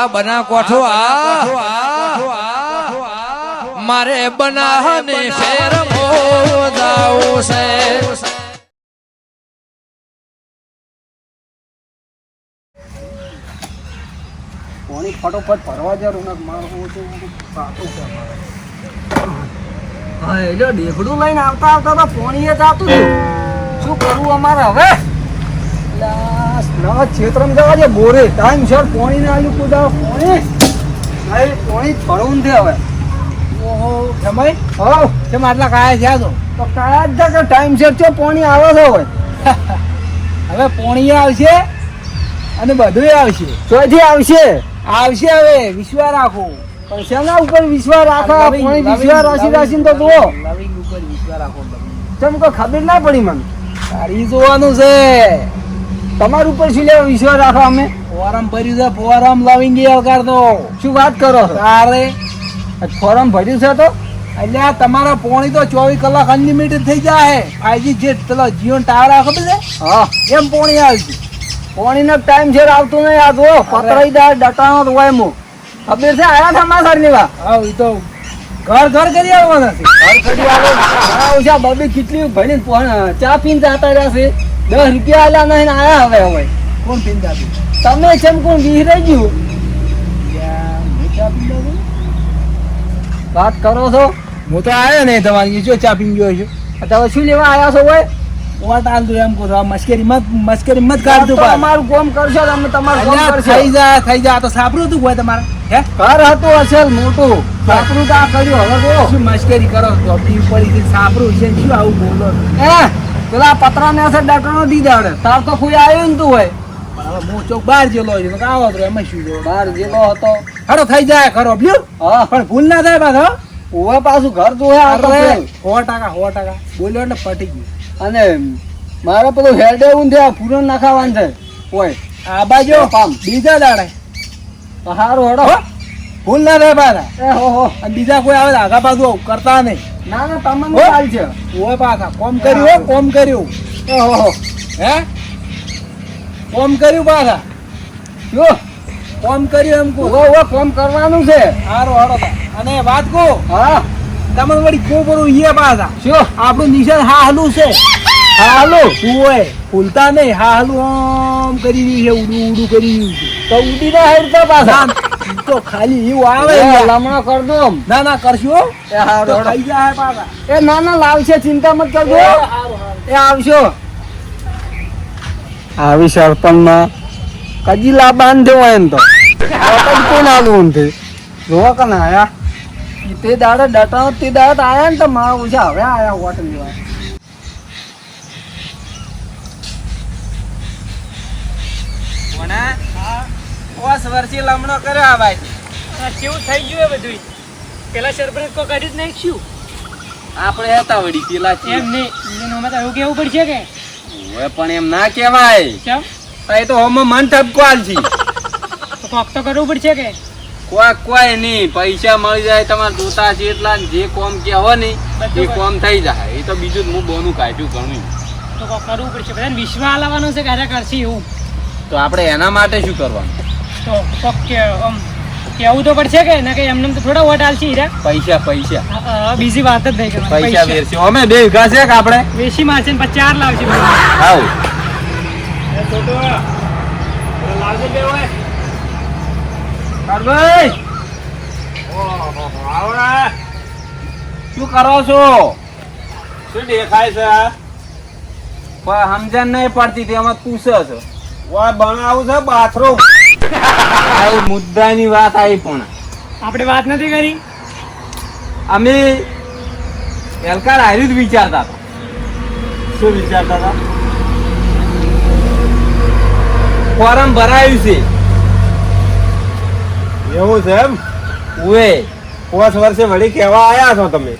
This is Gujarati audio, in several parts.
બના કોઠો મારે બનાહને શેર મોદાવું છે કોની ફટોફટ ભરવા જરૂર ને મારું તો પાટું છે હા એટલે ડેકડું લઈને આવતા આવતા તો પોણીએ જાતું શું કરવું અમારે હવે ક્ષેત્રમાં જવા દે બોરે ટાઈમ સર પોણી ને આવ્યું કુદા પોણી ભરવું છે હવે ઓહો જમાઈ હો કેમ આટલા કાયા જ્યાં તો કાયા જ કે ટાઈમ સર છે પોણી આવે છે હવે પોણી આવશે અને બધું આવશે ચોથી આવશે હવે વિશ્વાસ રાખો પણ શેના ઉપર વિશ્વાસ રાખો પોણી વિશ્વાસ રાખીને તો જુઓ લવિંગ ઉપર વિશ્વાસ રાખો કેમ કોઈ ખબર ના પડી મને તારી જોવાનું છે તમારા ઉપર શું લેવા વિશ્વાસ રાખો અમે ફોરમ ભર્યું છે ફોરમ લવિંગ વગર તો શું વાત કરો તારે ફોરમ ભર્યું છે તો એટલે તમારા પોણી તો 24 કલાક અનલિમિટેડ થઈ જાય ફાઈવજી જે પેલો જીઓ ટાવર આવે ખબર છે હા એમ પોણી આવશે પોણીનો ટાઈમ છે આવતું નહીં આ જો પતરાઈદાર ડટાનો તો હોય મો ખબર છે આયા થા માસર લેવા હા ઈ તો ઘર કરી આવવાના છે ઘર કરી આવો બબી કેટલી ભણી ચા પીને જાતા રહેશે 10 રૂપિયા આલ્યા નહીં આયા હવે કોણ પીને જાતું તમે કેમ કોણ વિહરાઈ ગયું વાત કરો છો હું તો આવ્યો નહીં તમારી જો ચા પીને ગયો છું તમે શું લેવા આવ્યા છો હોય વાત આલ દો એમ કહો મસ્કરી મત કાઢ દો તમારું કામ કરશો તમે તમારું કામ કરશો થઈ જા તો સાપરું તું હોય તમારે હે ઘર હતું અસલ મોટું સાપરું તો આ કર્યું હવે તો શું મસ્કરી કરો તો પી પડી ગઈ સાપરું છે શું આવું બોલો હે પેલા પતરાને અસર ડટનો દીધા આવડે તાર તો કોઈ આવ્યું ને તું હોય હું ચોક બહાર જેલો છે તો આવો તો એમ શું બહાર જેલો હતો હાડો થઈ જાય ખરો બ્લ્યુ હા પણ ભૂલ ના થાય પાછો ઓવા પાછું ઘર જોહે આપણે 100% બોલ્યો એટલે પટી ગયું અને મારે પેલું હેડે એવું છે પૂરો નાખાવાનું છે ઓય આ બાજુ પામ બીજા દાડે તો સારું હેડો ભૂલ ના થાય પાછા એ હો અને બીજા કોઈ આવે આગા પાછું કરતા નહીં ના તમને ચાલ છે ઓય પાછા કોમ કર્યું એ હો હે કોમ કર્યું પાછા જો કોમ કર્યું એમ કો કોમ કરવાનું છે સારું હેડો અને વાત કો હા તમે વળી કોબરું ઈએ પાછા શું આપણું નિશાન હાલું છે હાલું ઓય ભૂલતા નહીં હાલું આમ કરી રહ્યું છે ઉડું કરી રહ્યું છે તો ઉડી ના હેડતા પાછા તો ખાલી એવું આવે લમણો કર દો ના કરશું એ હારો થઈ જાય પાછા એ ના લાવશે ચિંતા મત કરજો એ આવશો આવી સરપંચમાં કજીલા બાંધ્યો એમ તો કોણ આલું છે જોવા કના આયા તે દાડે ડટા તે દાડે આયા ને તો મારા ઓછા હવે આયા હોટલ લેવા કોના હા 5 વર્ષે લમણો કર્યો આ ભાઈ કેવું થઈ ગયું એ બધું પેલા સરપંચ કો કરી જ નાખ્યું આપણે હતા વડી પેલા એમ નહીં એમાં તો એવું કેવું પડશે કે ઓય પણ એમ ના કહેવાય કેમ એ તો હોમ મન ઠપકો આલજી તો કોક તો કરવું પડશે કે કોઈ નહીં પૈસા મળી જાય તમારે જોતા છે એટલા જે કોમ કહેવો ને એ કોમ થઈ જાય એ તો બીજું હું બોનું કાઢ્યું ઘણું તો કોક કરવું પડશે બધાને વિશ્વાસ લાવવાનો છે ક્યારે કરશે એવું તો આપણે એના માટે શું કરવાનું તો કોક કેવું તો પડશે કે ના કે એમને તો થોડા વોટ આલશે હીરા પૈસા બીજી વાત જ નહીં કરવાની પૈસા વેરશે અમે બે વિઘા છે કે આપણે વેસી મારશે ને 4 લાવશે આવ લાવશે બે હોય ભાઈ શું કરો છો શું દેખાય છે સમજણ નહીં પડતી તેમાં પૂછે છે બનાવું છે બાથરૂમ આ મુદ્દાની વાત આવી પણ આપણે વાત નથી કરી અમે એલકાર હાર્યું જ વિચારતા હતા શું વિચારતા હતા ફોરમ ભરાયું છે એવું છે એમ ઓએ 5 વર્ષે વળી કેવા આયા છો તમે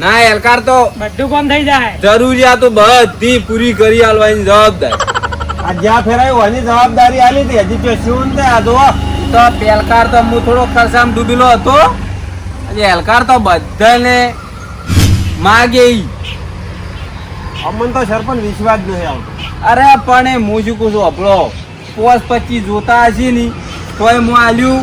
ના એલકાર તો બધું કામ થઈ જાય જરૂરિયાતો બધી પૂરી કરી આલવાની જવાબદારી આ જ્યાં ફેરાયું એની જવાબદારી આલી હતી હજી તો શું ને આ જો તો પેલકાર તો હું થોડો ખર્ચામાં ડૂબેલો હતો અને એલકાર તો બધાને માગે અમને તો સરપંચ વિશ્વાસ નહીં આવતો અરે પણ હું શું કહું છું આપણો 25 જોતા હશે ની તોય હું આલ્યું.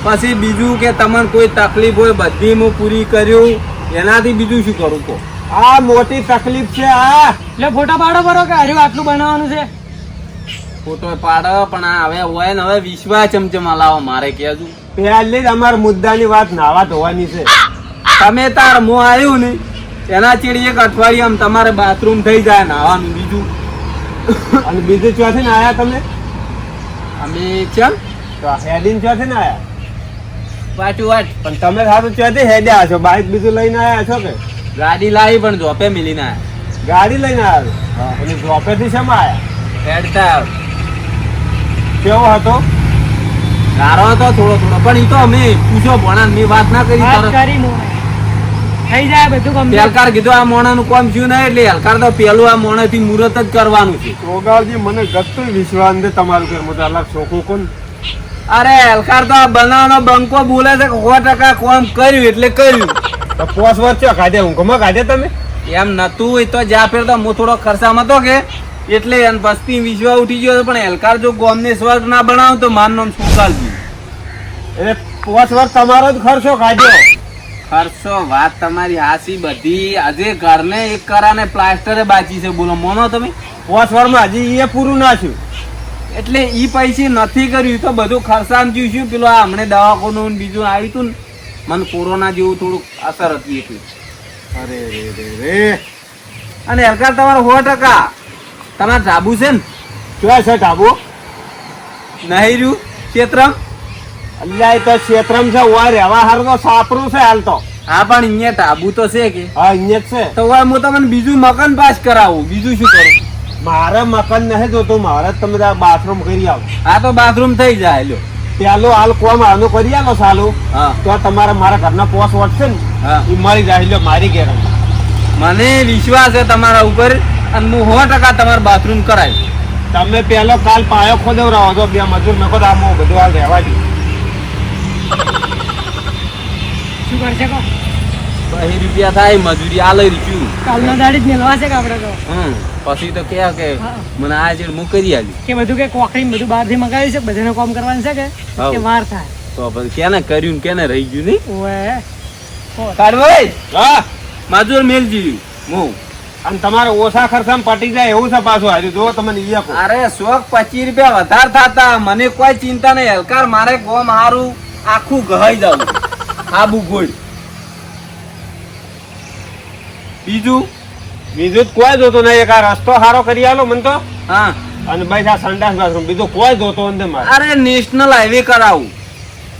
પછી બીજું કે તમને કોઈ તકલીફ હોય બધી હું પૂરી કર્યું. એનાથી બીજું શું કરું કહો? આ મોટી તકલીફ છે આ. એટલે ફોટા પાડો બરો કે હજુ આટલું બનાવવાનું છે? ફોટો પાડો પણ આ હવે હોય ને હવે વિશ્વાસ ચમચમ લાવો મારે કહેજો. પહેલી જ અમાર મુદ્દાની વાત નાવા ધોવાની છે. તમે તાર હું આવ્યું ને એના ચેડી એક અઠવાડિયામાં તમારે બાથરૂમ થઈ જાય નાવાનું. બીજું અને બીજું ચોથી ને આયા તમે? અમે ચમ તો હેડીને ચોથી ને આયા? વાટું વાટ પણ તમે સારું ચોથી હેડ્યા છો? બાઇક બીજું લઈને આયા છો કે? ગાડી લાવી પણ જોપે મિલીને આયા. ગાડી લઈને આવ્યા અને ડ્રોપેથી શેમાં આયા? હેડતા કેવો હતો? ગારો હતો થોડો થોડો પણ ઈ તો અમે પૂછો ભણા મેં વાત ના કરી વાત તરત. કરી મોણે થઈ જાય બધું complete. હલકાર કીધું આ મોણાનું કામ થયું નહીં એટલે હલકાર તો પેલું આ મોણેથી મુહૂર્ત જ કરવાનું છે. રોગાવજી મને ગતું વિશ્વાસ નથી તમારું કે હું અલગ શોખું કોણ? અરે હલકાર તો આ બનાવવાનો બંકો બોલે છે કે 100% કામ કર્યું એટલે કર્યું. તો 5 વર્ષ ચો કાઢે ઊંઘમાં કાઢે તમે? એમ નતું એ તો જ્યાં ફેર તો હું થોડો ખર્ચામાં હતો કે એટલે એને પસ્તી વિશ્વાસ ઉઠી ગયો પણ હલકાર જો ગોમને સ્વર્ગ ના બનાવ તો મારું નામ સુકાલજી. એટલે 5 વર્ષ તમારો જ ખર્ચો કાઢ્યો. ખર્ચો વાત તમારી હાસી બધી આજે ઘરને એક કરાને પ્લાસ્ટરે બાકી છે બોલો મોનો તમે. 5 વર્ષમાં હજી એ પૂરું ના થયું. એટલે ઈ પૈસે નથી કર્યું તો બધું ખર્ચામ થયું શું પેલું આ હમણે દવાખાનું ને બીજું આવ્યું હતું ને મને કોરોના જેવું થોડુંક અસર હતી એટલે. અરે રે રે રે. અને હલકાર તમારે 100% તમારે ધાબુ છે ને ક્યાં છે ઢાબુ? નહીં રહ્યું ક્ષેત્રમ. અલ્યા એ તો ક્ષેત્રમ છે ઓય રહેવા હારું તો સાપરું છે હાલ તો. હા પણ અહીંયા ધાબુ તો છે કે હા અહીંયા જ છે. તો હવે હું તમને બીજું મકાન પાસ કરાવું બીજું શું કરું. મારે મકાન નહીં જોતું મારે જ તમે બાથરૂમ કરી આવો. આ તો બાથરૂમ થઈ જાય લ્યો. પેલું હાલ કોમ આનું કરી આલો સાલું હા તો તમારે મારા ઘરના પોસ વધશે ને હા એ મળી જાય લ્યો મારી ગેરંટી. મને વિશ્વાસ છે તમારા ઉપર અને હું 100% તમારું બાથરૂમ કરાવીશ. તમે પેલો કાલ પાયો ખોદવરાવો છો 2 મજૂર નકો તો આમ બધું હાલ રહેવા દઉં. શું કરશે કહો? 20 રૂપિયા થાય મજૂરી આ લઈ રહ્યું. કાલનો દાડી જ મેળવા છે કે આપણે તો પછી તો કે કે હા. મને આ જે હું કરી આલ્યું કે બધું કે કોકરી બધું બહારથી મંગાવ્યું છે બધાને કામ કરવાનું છે કે હાઉ. કે વાર થાય. તો પછી કેને કર્યું ને કેને રહી ગયું નહીં. ઓએ કાઢવાય હા મજૂર મેલજી હું. અને તમારે ઓછા ખર્ચામાં પટી જાય એવું છે પાછું હાજુ જો તમને ઈ આપો. અરે 125 રૂપિયા વધારે થતા મને કોઈ ચિંતા નહીં હલકાર મારે ગોમ હારું આખું ગહાઈ જાવ આબુ ગોળ. બીજું બીજું જ કોઈ જોતું નહીં. એક આ રસ્તો સારો કરી આલો મને તો હા અને બસ આ સંડાસ બાથરૂમ બીજું કોઈ જોતો નથી મારે. અરે નેશનલ હાઈવે કરાવું.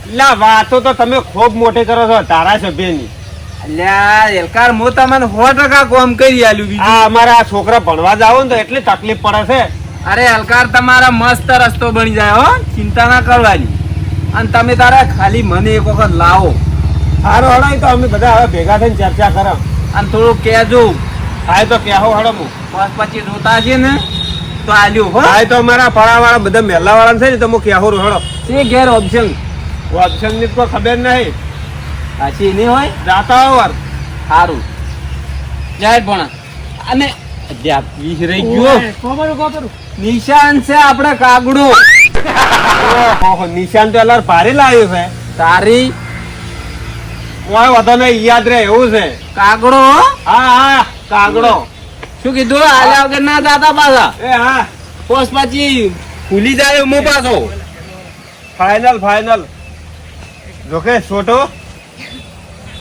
એટલે વાતો તો તમે ખૂબ મોટી કરો છો ધારાસભ્યની. અલ્યા એલકાર હું તમને 100% કામ કરી આલ્યું બીજું. આ અમારા છોકરા ભણવા જાવ ને તો એટલી તકલીફ પડે છે. અરે હલકાર તમારા મસ્ત રસ્તો બની જાય હો ચિંતા ના કરવાની. અને તમે તારા ખાલી મને એક વખત લાવો સારો હડાય તો અમે બધા હવે ભેગા થઈને ચર્ચા કરો. અને થોડું કહેજો હા તો કહેવો હડો હું. 25 જોતા છે ને તો આલ્યું હો. હા તો અમારા ફળાવાળા બધા મેલાવાળા છે ને તો હું કહેવો હડો. તે ઘેર ઓપ્શન ઓપ્શન ની તો ખબર નહીં. સાચી નહીં હોય જાતા હોર સારું જાય પણ અને 20 રહી ગયો. ઓએ, કોપરું નિશાન છે આપણે કાગડો. ઓહો નિશાન તો અલાર ભારે લાવ્યું છે. તારી કોઈ વાંધો નહીં યાદ રહે એવું છે. કાગડો હો? હા હા કાગડો. શું કીધું આલ્યા વગર ના જાતા પાછા. એ હા પોસ પછી ભૂલી જાય હું પાછો. Final final. જોકે છોટો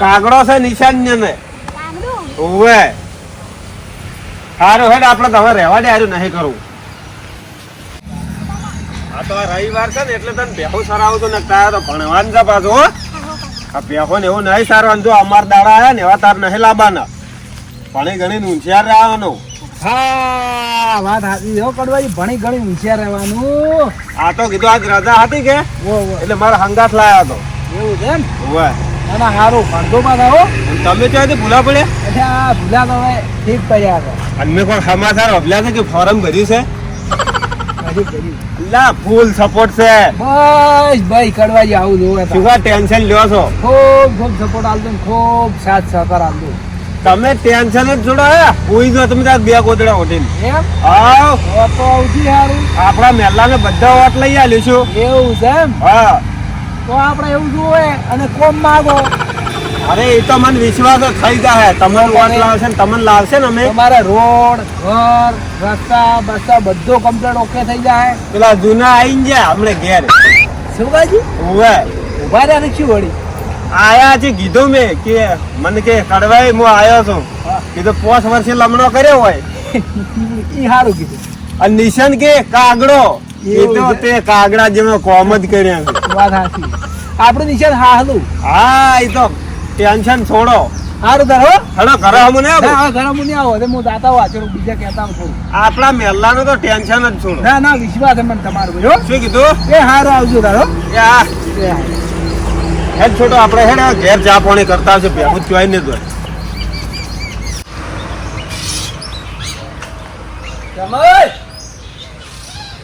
કાગડો છે નિશાન ને ઓવે હારું હેડ આપણે તો હવે રહેવા દે હારું નહીં કરવું. આ તો આ રવિવાર છે ને એટલે તને બેહો સરાવું તો નકતા તો ભણવાનું છે પાછું હો. આ બેહો ને એવું નહીં સારવાનું જો અમાર દાડા આયા ને એવા તાર નહીં લાવવાના. ભણી ગણી ઊંચિયાર રહેવાનું. હા વાત સાચી હો કડવાજી ભણી ઘણી હોશિયાર રહેવાનું. આ તો કીધું આજ રજા હતી કે વો વો એટલે મારા હંગાત લાયા હતો. એવું છે એમ ઓવે ના ના સારું ભણતો પાછા હો. અને તમે ક્યાંથી ભૂલા પડ્યા? એટલે આ ભૂલા તો હવે ઠીક કર્યા છે. અને મેં કોઈ સમાચાર અભલ્યા છે કે ફોરમ ભર્યું છે? હજી કર્યું. લા ફૂલ સપોર્ટ છે. બસ ભાઈ કડવાજી આવું જોવે શું કા ટેન્શન લ્યો છો? ખૂબ ખૂબ સપોર્ટ આલતો ને ખૂબ સાથ સહકાર આલતો. તમે ટેન્શન જ છોડો હે કોઈ જો તમે તાર બે ગોદડા ઓઢીને એમ આવ તો સૌથી સારું આપણા મહેલાને બધા વોટ લઈ આલ્યો છું એવું છે એમ હા તો આપણે એવું જોવે અને કોમ માગો અરે એ તો મને વિશ્વાસ જ થઈ જાય તમને વોટ લાવશે ને તમને લાવશે ને અમે તમારે રોડ ઘર રસ્તા બસ્તા બધું કમ્પ્લીટ ઓકે થઈ જાય પેલા જૂના આવીને જાય હમણે ઘેર શું કાજી ઉવે ઉભા રહ્યા શું વળી આયા છે કીધું મેં કે મને કે કડવાઈ હું આવ્યો છું કીધું 5 વર્ષે લમણો કર્યો હોય ઈ સારું કીધું અને નિશાન કે કાગડો કીધું તે કાગડા જેવો કોમ જ કર્યા છે વાત સાચી આપણું નિશાન હા હતું હા એ તો ટેન્શન છોડો સારું તાર હો હલો ઘરે હમું ને ના હા ઘરે હું નહીં આવો હું દાતા વાંચું બીજા કહેતા હું થોડું આપણા મહેલાનું તો ટેન્શન જ છોડો ના ના વિશ્વાસ છે મને તમારો જો શું કીધું એ સારું આવજો તારો એ આ હેડ છોટો આપણે હેડ ઘેર ચા પાણી કરતા આવશે ભેગું ચોઈ ને દોય કેમાય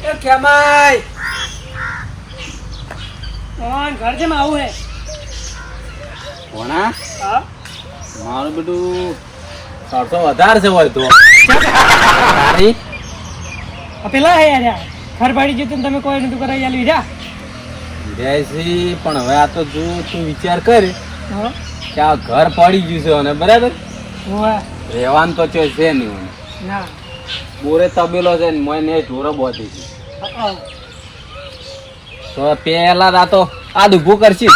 એ કેમાય ઘર જેમ આવું હે ભોણા હા મારું બધું 300 વધારે છે હોય તો તારી પેલા હે યાર ઘર ભાડી જતું ને તમે કોઈ નતું કરાવી આલી જા જયસી પણ હવે આ તો જો તું વિચાર કર હા કે આ ઘર પડી ગયું છે અને બરાબર હોવા રહેવાનું તો છે નહીં ના બોરે તબેલો છે ને મને ઢોરો બોધી છે તો પેલા આ તો આ ઊભું કરશી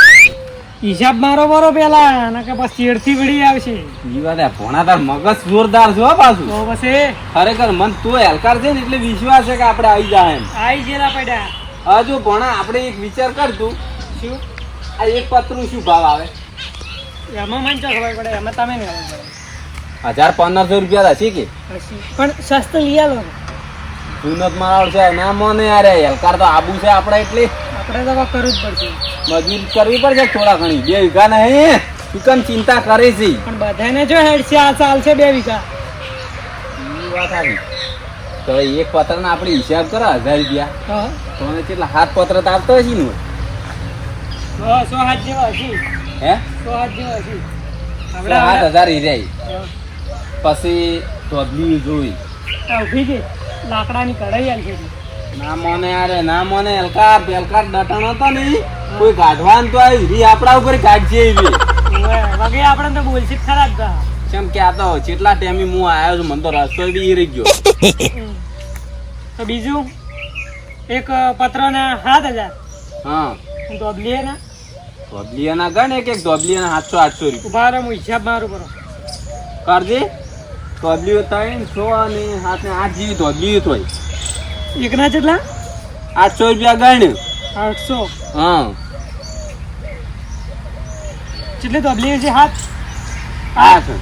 હિસાબ મારો મારો પેલા અને કે પછી ચેડથી વળી આવશે ઈ વાત હે, ભોણા તાર મગજ જોરદાર છે હો પાછું તો પછી ખરેખર મન તું હલકાર છે ને એટલે વિશ્વાસ છે કે આપણે આવી જાય એમ આઈ ગયેલા પડ્યા હજુ ભોણા આપણે એક વિચાર કર તું શું આ એક પતરું શું ભાવ આવે એમાં મને ચો ખબર પડે એમાં તમે ને ખબર 1500 રૂપિયા હશે કે પડે પણ સસ્તું લઈ આલો જૂનત મારાળ છે ના મોને યાર હલકાર તો આબુ છે આપણે એટલે આપણે તો હવે કરવું જ પડશે મજૂરી કરવી પડશે થોડા ઘણી 2 વીઘા નહીં તું કેમ ચિંતા કરે છે પણ બધાને જો હેડ છે આ ચાલ છે 2 વીઘા ઈ વાત આવી તો એક પત્રના આપણે હિસાબ કરો 1000 રૂપિયા હા તો મને કેટલા 7 પત્ર તો આવતો હશે ને 100 હાથ જેવા હશે હે 100 હાથ જેવા હશે 7000 ઈ રહી પછી તોબલી જોઈ ઉભી ગઈ લાકડાની કઢાઈ આલ છે ના મોને યાર ના મોને હલકાર ડટાણો હતો ને કોઈ ગાઢવાન તો આવી રી આપણા ઉપર કાઢજે એવી વગે આપણે તો બોલશી ખરા જ કેમ કે આ તો કેટલા ટાઈમે હું આવ્યો છું મને તો રસ્તો બી રહી ગયો તો બીજું એક પત્રના 7000 હા દોબલીએ ના ધોબલીયાના ગણ એક ધોબલીયાના 700 રૂપિયા ઉભા રહો હું હિસાબ મારું કરો કરજે ધોબલીઓ 300 અને 7 જેવી ધોબલીઓ હોય એકના કેટલા 800 રૂપિયા ગણ 800 હા કેટલી દોબલી છે હાથ 8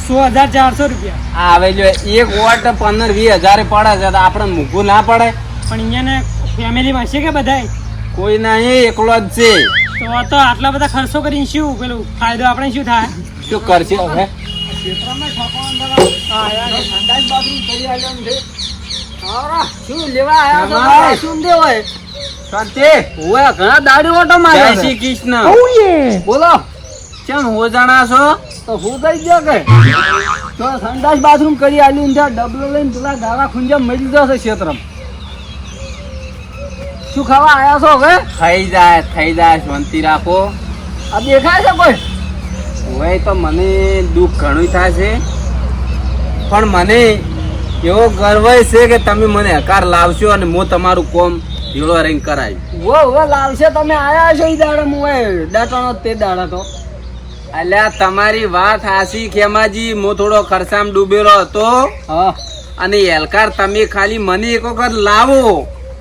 100,400 રૂપિયા આ હવે જો એક વોટ 15-20 હજાર પડે છે તો આપણે મૂકવું ના પડે પણ અહીંયાને ફેમિલીમાં છે કે બધાય કોઈ નહીં એકલો જ છે તો આટલા બધા ખર્ચો કરીને શું પેલું ફાયદો આપણે શું થાય શું કરશે હવે શું લેવા જમાઈ. આયા શું દેવાય શાંતિ ઓય ઘણા દાડી ઓટો જય મારે શ્રી કૃષ્ણ બોલો કેમ હો જાણા છો તો હું થઈ ગયો કે તો સંડાસ બાથરૂમ કરી આલ્યું ને ત્યાં ડબલો લઈને પેલા દાવા ખુંજા મળી જશે ક્ષેત્રમાં શું ખાવા આયા છો હવે થઈ જાય શાંતિ રાખો આ દેખાય છે કોઈ હવે તો મને દુઃખ ઘણું થાય છે પણ મને એવો ગર્વ છે કે તમે મને હકાર લાવશો અને હું તમારું કોમ ઢીલો રહીને કરાવી વો લાવશે તમે આયા છો ઈ દાડે હું દાટાનો તે દાડા તો અલ્યા તમારી વાત હાસી ખેમાજી હું થોડો ખર્ચામ ડૂબેલો હતો હા અને એલકાર તમે ખાલી મને એક વખત લાવો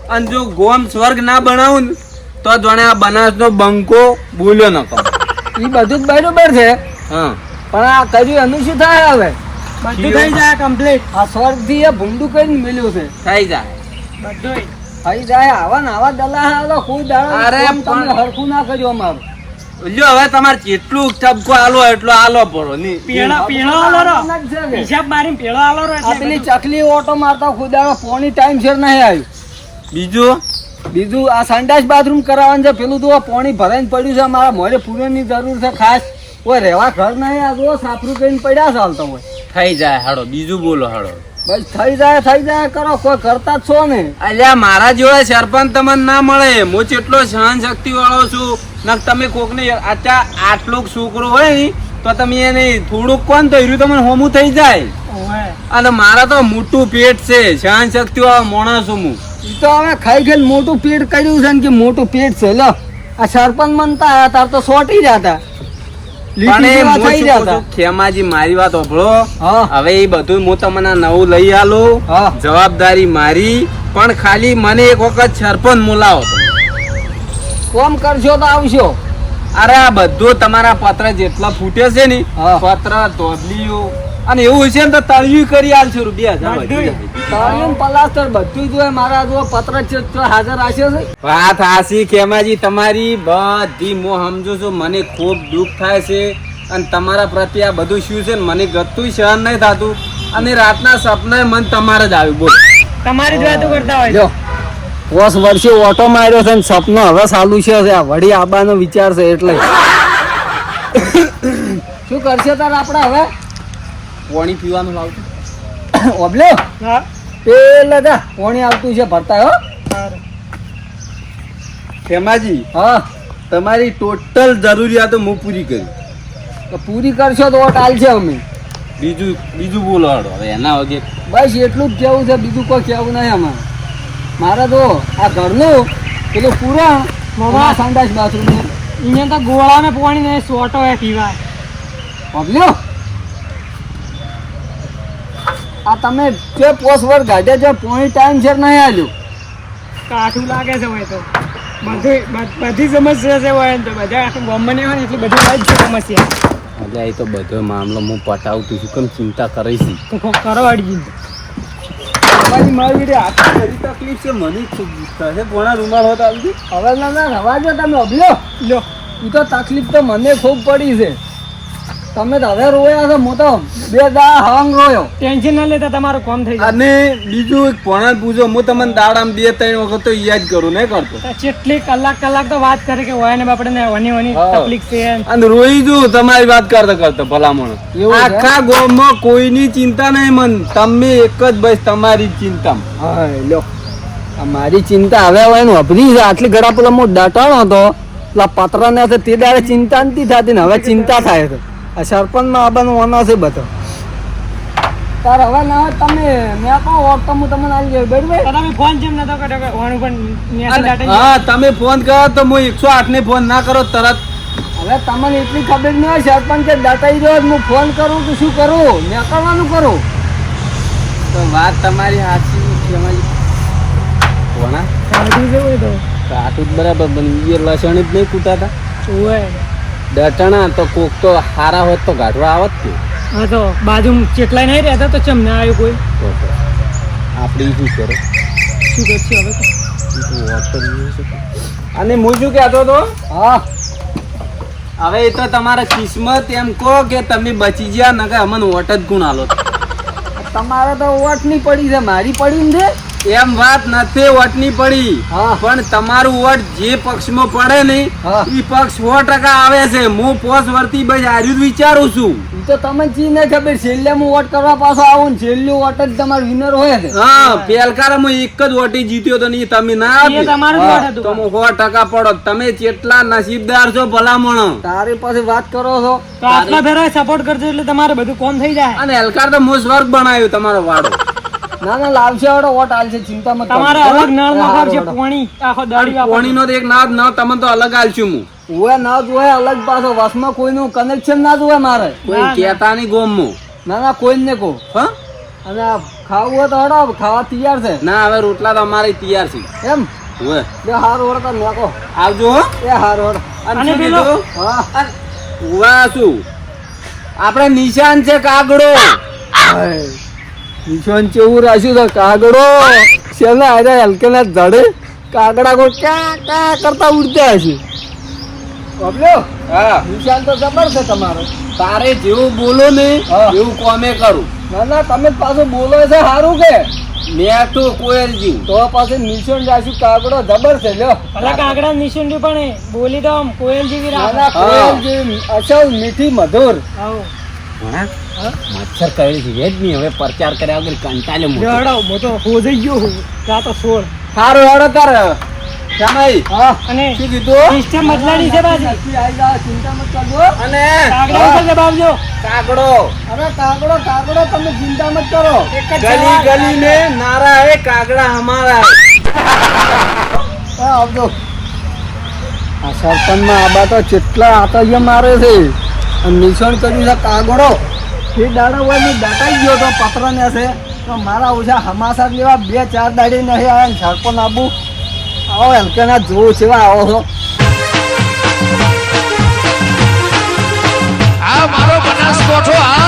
અને જો ગોમ સ્વર્ગ ના બનાવું ને તો જાણે આ બનાસનો બંકો બોલ્યો ન કહો ઈ બધું જ બરોબર છે હા પણ આ કર્યું એનું શું થાય હવે બધું થઈ જાય કમ્પ્લીટ આ સ્વર્ગ થી એ ભૂંડું કરીને મળ્યું છે થઈ જાય બધું થઈ જાય આવા ને આવા દલાલ કોઈ દાડો અરે કોમ તમે પણ- હરખું ના કર્યું અમારું લ્યો હવે તમારે જેટલું ટપકો આલો એટલો આલો પડો ની પેળો આલો રો ના જ છે કે. હિસાબ મારીને પેળો આલો રો આ એટલે પેલી બધું. ચકલી ઓટો મારતા ખુદાડો પોણી ટાઈમ સર નહીં આવ્યું બીજું બીજું આ સંડાસ બાથરૂમ કરાવવાનું છે પેલું તો આ પોણી ભરાઈને પડ્યું છે મારા મોરે પૂરેની જરૂર છે ખાસ કોઈ રહેવા ઘર નહીં, આ જો સાફરું કરીને પડ્યા ચાલતો હોય. થઈ જાય હાડો, બીજું બોલો હાડો. બસ થઈ જાય કરો, કોઈ કરતા જ છો ને. અલ્યા મારા જેવા સરપંચ તમને ના મળે. હું કેટલો સહન શક્તિ વાળો છું. ને તમે કોકને આટલું છોકરો હોય ને તો તમે એને થોડુંક કોણ તો તમને હોમું થઈ જાય. અને મારા તો મોટું પેટ છે, સહન શક્તિ વાળો માણસ છું હું. ઈ તો હવે ખાઈ ખાઈ મોટું પેટ કર્યું છે ને કે મોટું પેટ છે. લો આ સરપંચ બનતા હતા તાર તો સોટી જતા, પણ એ હું શું કહું છું, ખેમાજી મારી વાત સાંભળો. હા. હવે એ બધું હું તમને નવું લઈ આલું. હા. જવાબદારી મારી, પણ ખાલી મને એક વખત સરપંચ બોલાવો. કોમ કરશો તો આવશો. અરે આ બધું તમારા પત્ર જેટલા ફૂટે છે ને, હા. પત્ર તોડલીઓ અને એવું છે ને તો તળિયું કરી આલશું રૂપિયા. તાળીમ પલાસ્ટર બધું જ હોય. મારા જો પત્ર ચિત્ર હાજર રાખ્યો છે. વાત હાસી ખેમાજી તમારી બધી હું સમજુ છું. મને ખૂબ દુઃખ થાય છે અને તમારા પ્રત્યે આ બધું શું છે ને મને ગતું સહન નહીં થતું. અને રાતના સપના મન તમારે જ આવ્યું. બોલ તમારી જ વાતો કરતા હોય. જો 10 વર્ષે ઓટો માર્યો છે ને સપનો હવે ચાલુ છે. આ વળી આબાનો વિચાર છે એટલે શું કરશે તાર આપણે હવે પાણી પીવાનું લાવતું. ઓબલ્યો હા પેલા જા પાણી આવતું છે ભરતા. હો ખેમાજી હા તમારી ટોટલ જરૂરિયાતો હું પૂરી કરી. તો પૂરી કરશો તો ટાલ છે અમે. બીજું બોલો હાડો હવે એના વગર. બસ એટલું જ કેવું છે, બીજું કોઈ કેવું નહીં અમારે. મારે તો આ ઘરનું પેલું પૂરા મામા. સંડાસ બાથરૂમ અહીંયા તો ગોળાને પાણી ને સોટો હે પીવા. ઓબલ્યો આ તમે જે પોસવર ગાડે છે પોણી ટાઈમ છે નહીં આલ્યું. કાઠું લાગે છે હોય તો બધી સમસ્યા છે હોય ને તો બધા આખું ગામમાં નહીં હોય ને એટલી બધી હોય જ છે સમસ્યા. એટલે એ તો બધો મામલો હું પટાવતું છું. કેમ ચિંતા કરીશ? તો કરો અડજી. તમારી મારી બેટી આટલી બધી તકલીફ છે મને કહે પોણા રૂમાલ હોત આવતી. હવે ના રવા જો તમે. ઓબલ્યો લો એ તો તકલીફ તો મને ખૂબ પડી છે. તમે તો હવે રોયા છો, હું તો 2 દાડા હંગ રોયો. ટેન્શન ના લેતા તમારું કામ થઈ જાય. અને બીજું એક પોણા પૂછો, હું તમને દાડામાં 2-3 વખત તો યાદ કરું નહીં કરતો. તો કેટલી કલાક તો વાત કરે કે હોય ને બાપડે ને વની હા. તકલીફ છે. અને રોઈ જુ તમારી વાત કરતા ભલામણ. એવું છે? આખા ગામમાં કોઈની ચિંતા નહીં મન. તમે એક જ બસ તમારી જ ચિંતા. હા લ્યો આ મારી ચિંતા હવે હોય ને અભરી છે. આટલી ઘડા પેલા હું દાટાણો હતો પેલા પત્ર ને તે દાડે ચિંતા નથી થતી ને હવે ચિંતા થાય છે. આ સરપંચમાં આબાનો વાના છે બધો. તાર હવે ના હોય તમે મેં પણ વોટ તો હું તમને આવી ગયો બરાબર. તો તમે ફોન જેમ નતો કર્યો કે ઓણ પણ નેસા અને દાટે હા તમે ફોન કરો તો હું 108 ને ફોન ના કરો તરત. હવે તમને એટલી ખબર નહીં હોય સરપંચ કે દાટાઈ રહ્યો હું ફોન કરું તો શું કરું, મેં કરવાનું કરું. તો વાત તમારી સાચી ખેમાજી. કોના કાઢી જવું તો આટલું જ બરાબર બની. એ લસણ જ નહીં કૂટાતા. ઓય દટણા તો કોક તો હારા હોત તો ગાઢવા આવત કે. હા તો બાજુ ચેટલાય નહીં રહેતા તો ચમ ના આવ્યું કોઈ. આપડી શું કરે શું કરશે હવે તો? અને હું શું કહેતો હતો, હા હવે એ તો તમારા કિસ્મત એમ કહો કે તમે બચી ગયા નકે અમને વોટ જ ગુણ આલો. તમારે તો વોટ નહીં પડી છે, મારી પડી ને. એમ વાત નથી વોટ ની પડી, હા. પણ તમારું વોટ જે પક્ષમાં પડે ને હા. એ પક્ષ 100% આવે છે. હું 5 વર્ષથી બસ આર્યું જ વિચારું છું. ઈ તો તમે જી નહીં ખબર. છેલ્લે હું વોટ કરવા પાછો આવું ને છેલ્લું વોટ જ તમારો વિનર હોય છે. હા પેલકારામાં એક જ વોટી જીત્યો તો ને ઈ તમે ના એ આપી. તમારું જ હા, વોટ હતું. તમે 100% પડો. તમે કેટલા નસીબદાર છો ભલામણો. તારી પાસે વાત કરો છો. તો આટલા ફેરા સપોર્ટ કરજો એટલે તમારે બધું કોમ થઈ જાય. અને હલકાર તો હું સ્વર્ગ બનાવ્યું તમારો વાડો. ના ના લાવશે વાળો વોટ આલશે, ચિંતા મત કરો. તમારે અલગ નળ નખાવશે હારું, પાણી આખો દાડી વાપરવાનું. પોણીનો તો એક નાદ ન તમને તો અલગ આલશું હું. ઓય ના જોય અલગ પાછો વસમાં કોઈનું કનેક્શન ના જોય મારે. કોઈ ના, કહેતા નહીં ગોમમાં. ના ના કોઈ ને કહો. હા અને આ ખાવું હોય તો હડો, ખાવા તૈયાર છે ના હવે રોટલા તો અમારે તૈયાર છે. એમ. હોય બે હાર વળ તો નાખો. આવજો હો. એ હાર વળ. અને અને શું પેલો? કીધું? હા અને ઉવા શું આપણે નિશાન છે કાગડો. હાય. નિશાન ચેવું રાખ્યું છે કાગડો. શેના આરે હલકે ના જડે કાગડા કો ક્યાં ક્યાં કરતા ઉડતા હશે. બબલ્યો હા નિશાન તો જબર છે તમારો. તારે જેવું બોલો ને હા. એવું કોમે કરું. ના ના તમે પાછું બોલો છે સારું કે મેં તો કોયલજી તો પાછું નિશાન રાખ્યું કાગડો જબર છે લ્યો ભલા કાગડા નિશુંડી પણ બોલી તો આમ કોયલ જેવી ના રાખે ના કોયલ જેવી અસલ મીઠી મધુર આવો ભણા મચ્છર કઈ છે જ નહીં હવે પ્રચાર કર્યા વગર કંટાળે લ્યો હડો હું તો હોજઈ ગયો હું તા તો છોડ સારું હેડો તાર શ્યામાઈ હા અને શું કીધું સિસ્ટમ બદલાડી છે બાજી નક્કી આવી જાઓ, ચિંતા મત કરજો અને કાગડા ઉપર દબાવજો કાગડો અરે કાગડો કાગડો તમે ચિંતા મત કરો એક જ ગલી જવાબ. ગલી में नारा है कागड़ा हमारा है હા, આવજો આ સરપંચમાં આબા તો કેટલા આતૈયા મારે છે અને નિશાન કર્યું છે કાગડો એ દાડા હોય ને દાટાઈ ગયો તો પત્ર ને છે તો મારા ઓછા હમાસા લેવા 2-4 દાડી નહીં આવ્યા ને સરપંચ આબુ આવો હલકેના જોવું છે આવો છો આ મારો બનાસકોઠો આ